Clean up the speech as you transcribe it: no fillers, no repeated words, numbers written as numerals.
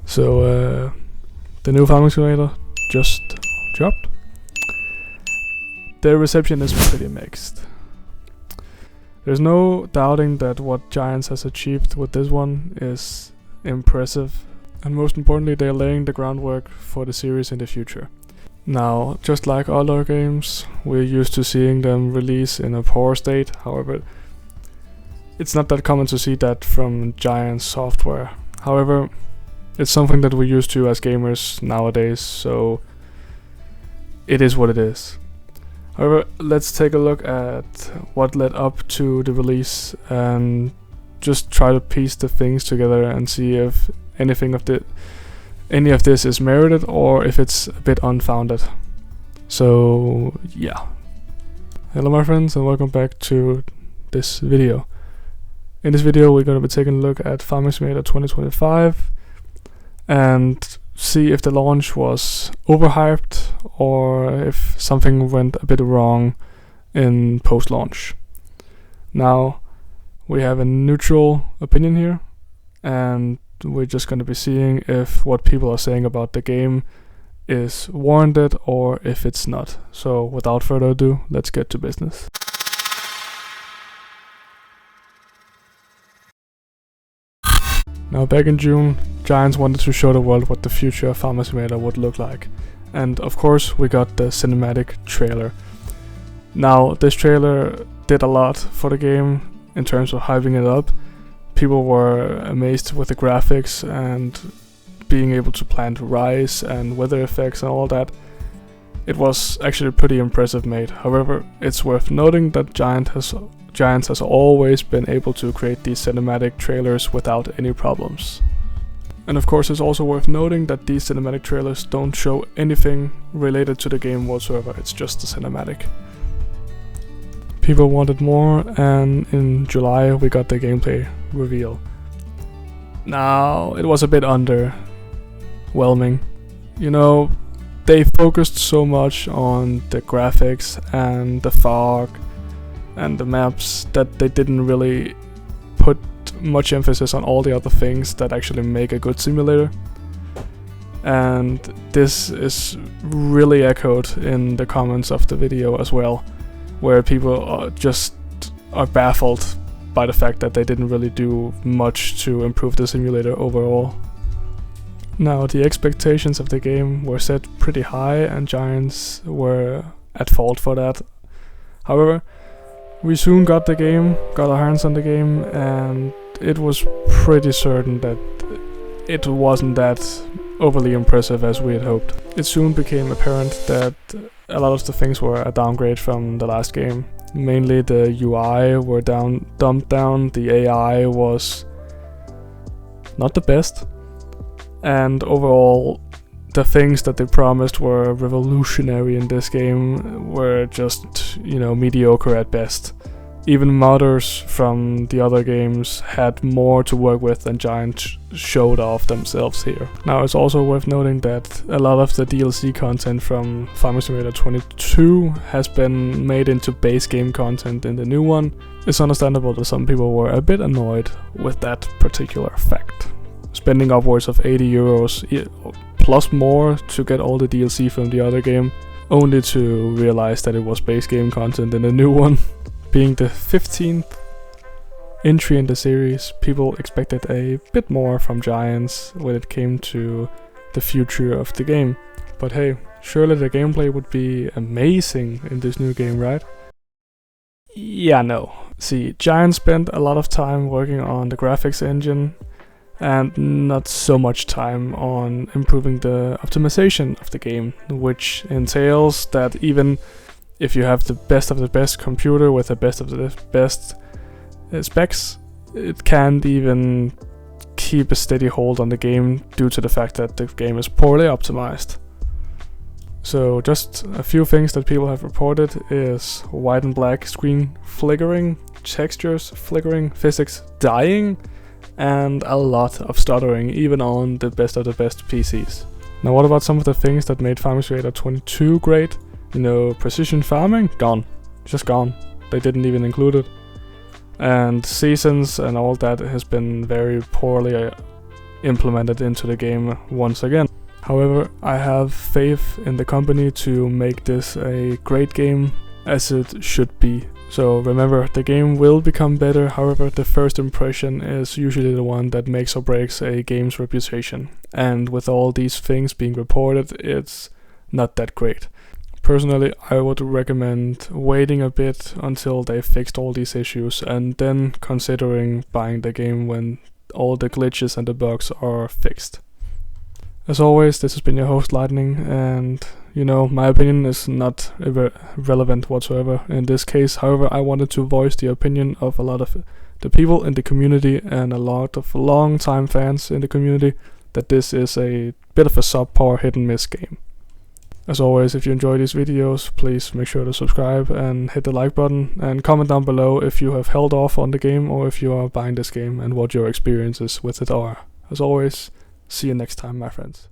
So the new farming simulator just dropped. The reception is pretty mixed. There's no doubting that what Giants has achieved with this one is impressive, and most importantly, they're laying the groundwork for the series in the future. Now, just like other games, we're used to seeing them release in a poor state. However, it's not that common to see that from Giants software. However, it's something that we're used to as gamers nowadays, so it is what it is. However, let's take a look at what led up to the release and just try to piece the things together and see if any of this is merited or if it's a bit unfounded. So yeah. Hello my friends and welcome back to this video. In this video we're going to be taking a look at Farming Simulator 2025 and see if the launch was overhyped or if something went a bit wrong in post-launch. Now, we have a neutral opinion here, and we're just going to be seeing if what people are saying about the game is warranted or if it's not. So, without further ado, let's get to business. Now, back in June, Giants wanted to show the world what the future of Farming Simulator would look like. And of course, we got the cinematic trailer. Now, this trailer did a lot for the game in terms of hyping it up. People were amazed with the graphics and being able to plant rice and weather effects and all that. It was actually pretty impressive made. However, it's worth noting that Giants has always been able to create these cinematic trailers without any problems. And of course, it's also worth noting that these cinematic trailers don't show anything related to the game whatsoever, it's just a cinematic. People wanted more, and in July we got the gameplay reveal. Now, it was a bit underwhelming. You know, they focused so much on the graphics and the fog and the maps that they didn't really put much emphasis on all the other things that actually make a good simulator. And this is really echoed in the comments of the video as well, where people are baffled by the fact that they didn't really do much to improve the simulator overall. Now, the expectations of the game were set pretty high and Giants were at fault for that. However, we soon got the game, got our hands on the game, and it was pretty certain that it wasn't that overly impressive as we had hoped. It soon became apparent that a lot of the things were a downgrade from the last game. Mainly the UI were dumbed down, the AI was not the best, and overall the things that they promised were revolutionary in this game were just, mediocre at best. Even modders from the other games had more to work with than Giants showed off themselves here. Now, it's also worth noting that a lot of the DLC content from Farming Simulator 22 has been made into base game content in the new one. It's understandable that some people were a bit annoyed with that particular fact. Spending upwards of €80 plus more to get all the DLC from the other game, only to realize that it was base game content in the new one. Being the 15th entry in the series, people expected a bit more from Giants when it came to the future of the game. But hey, surely the gameplay would be amazing in this new game, right? Yeah, no. See, Giants spent a lot of time working on the graphics engine and not so much time on improving the optimization of the game, which entails that even if you have the best of the best computer with the best of the best specs, it can't even keep a steady hold on the game due to the fact that the game is poorly optimized. So just a few things that people have reported is white and black screen flickering, textures flickering, physics dying, and a lot of stuttering even on the best of the best PCs. Now, what about some of the things that made Farming Simulator 22 great? Precision farming? Gone. Just gone. They didn't even include it. And seasons and all that has been very poorly implemented into the game once again. However, I have faith in the company to make this a great game, as it should be. So remember, the game will become better, however the first impression is usually the one that makes or breaks a game's reputation. And with all these things being reported, it's not that great. Personally, I would recommend waiting a bit until they fixed all these issues and then considering buying the game when all the glitches and the bugs are fixed. As always, this has been your host Lightning, and you know, my opinion is not relevant whatsoever in this case. However, I wanted to voice the opinion of a lot of the people in the community and a lot of long-time fans in the community that this is a bit of a subpar hit and miss game. As always, if you enjoy these videos, please make sure to subscribe and hit the like button, and comment down below if you have held off on the game or if you are buying this game and what your experiences with it are. As always, see you next time, my friends.